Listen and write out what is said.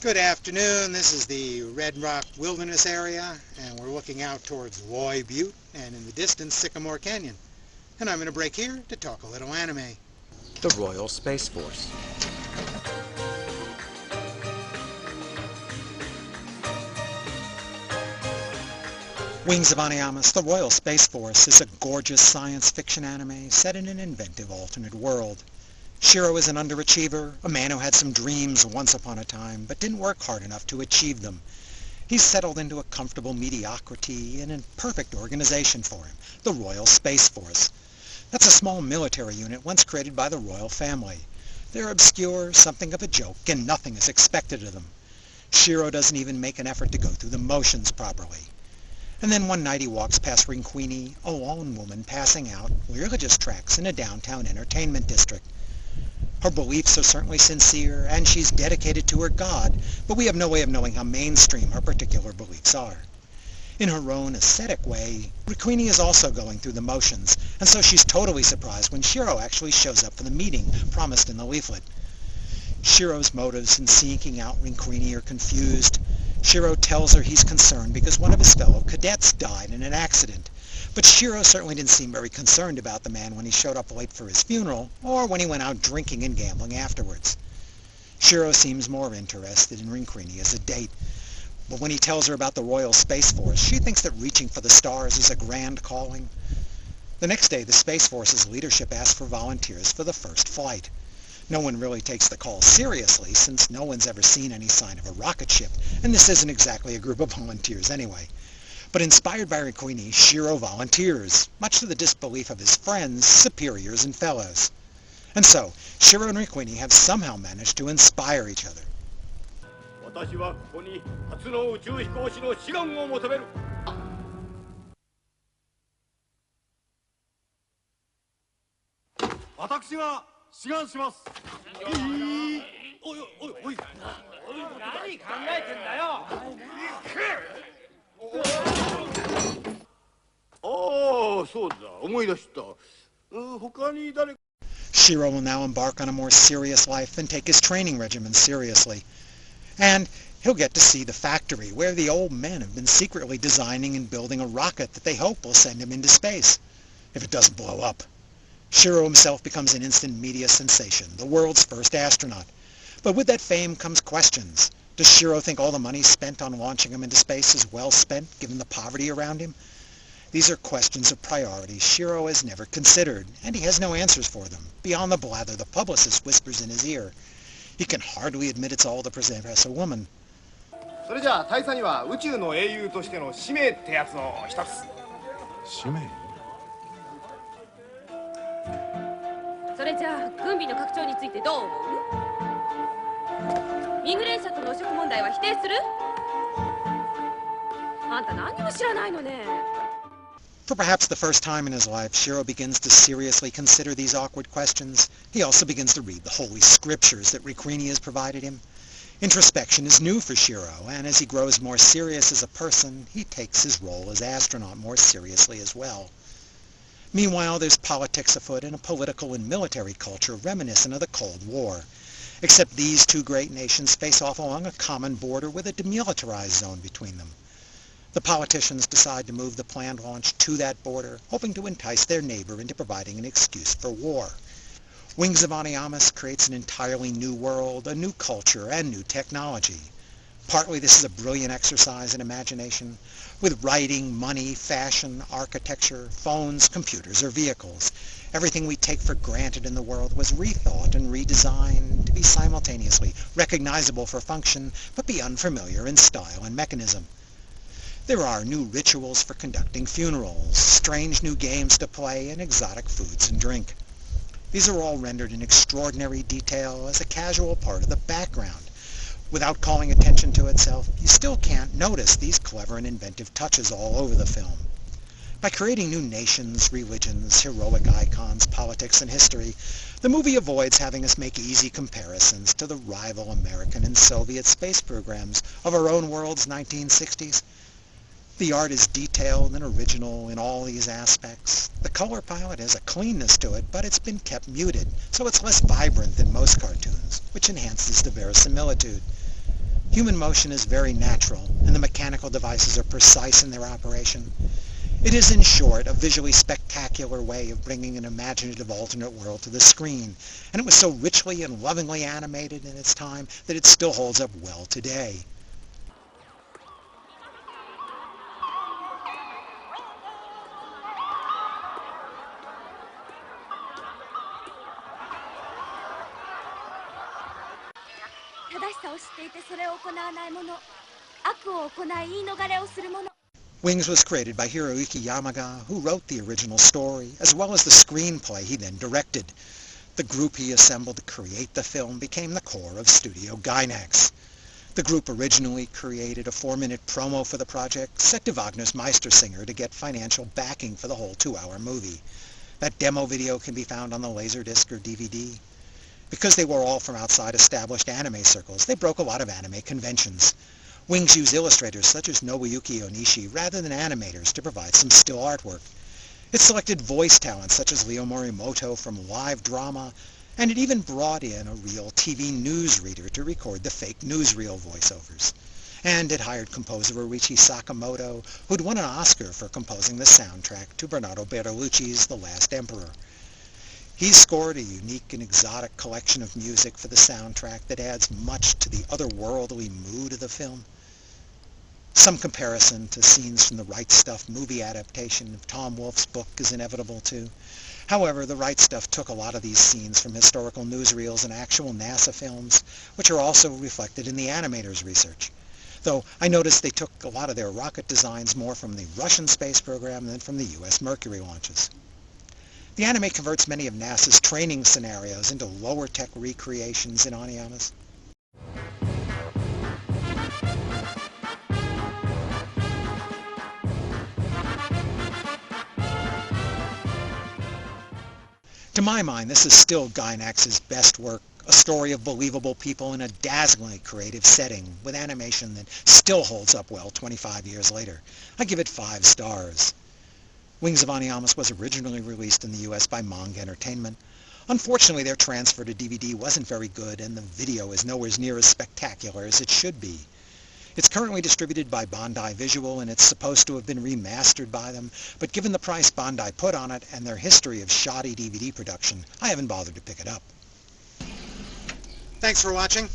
Good afternoon. This is the Red Rock Wilderness area, and we're looking out towards Loy Butte and in the distance Sycamore Canyon. And I'm going to break here to talk a little anime. The Royal Space Force. Wings of Aniamas, The Royal Space Force is a gorgeous science fiction anime set in an inventive alternate world. Shiro is an underachiever, a man who had some dreams once upon a time, but didn't work hard enough to achieve them. He's settled into a comfortable mediocrity and a perfect organization for him, the Royal Space Force. That's a small military unit once created by the royal family. They're obscure, something of a joke, and nothing is expected of them. Shiro doesn't even make an effort to go through the motions properly. And then one night he walks past Rinquini, a lone woman passing out religious tracts in a downtown entertainment district. Her beliefs are certainly sincere, and she's dedicated to her God, but we have no way of knowing how mainstream her particular beliefs are. In her own ascetic way, Rinquini is also going through the motions, and so she's totally surprised when Shiro actually shows up for the meeting promised in the leaflet. Shiro's motives in seeking out Rinquini are confused. Shiro tells her he's concerned because one of his fellow cadets died in an accident. But Shiro certainly didn't seem very concerned about the man when he showed up late for his funeral, or when he went out drinking and gambling afterwards. Shiro seems more interested in Rinquini as a date. But when he tells her about the Royal Space Force, she thinks that reaching for the stars is a grand calling. The next day, the Space Force's leadership asks for volunteers for the first flight. No one really takes the call seriously, since no one's ever seen any sign of a rocket ship, and this isn't exactly a group of volunteers anyway. But inspired by Rinquini, Shiro volunteers, much to the disbelief of his friends, superiors, and fellows. And so, Shiro and Rinquini have somehow managed to inspire each other. Shiro will now embark on a more serious life and take his training regimen seriously. And he'll get to see the factory where the old men have been secretly designing and building a rocket that they hope will send him into space, if it doesn't blow up. Shiro himself becomes an instant media sensation, the world's first astronaut. But with that fame comes questions. Does Shiro think all the money spent on launching him into space is well spent, given the poverty around him? These are questions of priority Shiro has never considered, and he has no answers for them, beyond the blather the publicist whispers in his ear. He can hardly admit it's all to present as a woman. それじゃあ大佐には宇宙の英雄としての使命ってやつを一つ。使命？それじゃあ軍備の拡張についてどう思う？ミグレーシャとの汚職問題は否定する？あんた何も知らないのね。For perhaps the first time in his life, Shiro begins to seriously consider these awkward questions. He also begins to read the holy scriptures that Rinquini has provided him. Introspection is new for Shiro, and as he grows more serious as a person, he takes his role as astronaut more seriously as well. Meanwhile, there's politics afoot and a political and military culture reminiscent of the Cold War. Except these two great nations face off along a common border with a demilitarized zone between them. The politicians decide to move the planned launch to that border, hoping to entice their neighbor into providing an excuse for war. Wings of Aniamas creates an entirely new world, a new culture, and new technology. Partly this is a brilliant exercise in imagination, with writing, money, fashion, architecture, phones, computers, or vehicles. Everything we take for granted in the world was rethought and redesigned to be simultaneously recognizable for function, but be unfamiliar in style and mechanism. There are new rituals for conducting funerals, strange new games to play, and exotic foods and drink. These are all rendered in extraordinary detail as a casual part of the background. Without calling attention to itself, you still can't notice these clever and inventive touches all over the film. By creating new nations, religions, heroic icons, politics, and history, the movie avoids having us make easy comparisons to the rival American and Soviet space programs of our own world's 1960s. The art is detailed and original in all these aspects. The color palette has a cleanness to it, but it's been kept muted, so it's less vibrant than most cartoons, which enhances the verisimilitude. Human motion is very natural, and the mechanical devices are precise in their operation. It is, in short, a visually spectacular way of bringing an imaginative alternate world to the screen, and it was so richly and lovingly animated in its time that it still holds up well today. Wings was created by Hiroyuki Yamaga, who wrote the original story, as well as the screenplay he then directed. The group he assembled to create the film became the core of Studio Gainax. The group originally created a 4-minute promo for the project, set to Wagner's Meistersinger to get financial backing for the whole 2-hour movie. That demo video can be found on the Laserdisc or DVD. Because they were all from outside established anime circles, they broke a lot of anime conventions. Wings used illustrators such as Nobuyuki Onishi rather than animators to provide some still artwork. It selected voice talent such as Leo Morimoto from live drama, and it even brought in a real TV newsreader to record the fake newsreel voiceovers. And it hired composer Orichi Sakamoto, who'd won an Oscar for composing the soundtrack to Bernardo Bertolucci's The Last Emperor. He scored a unique and exotic collection of music for the soundtrack that adds much to the otherworldly mood of the film. Some comparison to scenes from the Right Stuff movie adaptation of Tom Wolfe's book is inevitable too. However, the Right Stuff took a lot of these scenes from historical newsreels and actual NASA films, which are also reflected in the animators' research. Though I noticed they took a lot of their rocket designs more from the Russian space program than from the US Mercury launches. The anime converts many of NASA's training scenarios into lower-tech recreations in Oniyamas. To my mind, this is still Gainax's best work, a story of believable people in a dazzlingly creative setting, with animation that still holds up well 25 years later. I give it 5 stars. Wings of Oniyamas was originally released in the US by Manga Entertainment. Unfortunately, their transfer to DVD wasn't very good, and the video is nowhere near as spectacular as it should be. It's currently distributed by Bandai Visual, and it's supposed to have been remastered by them, but given the price Bandai put on it and their history of shoddy DVD production, I haven't bothered to pick it up. Thanks for watching.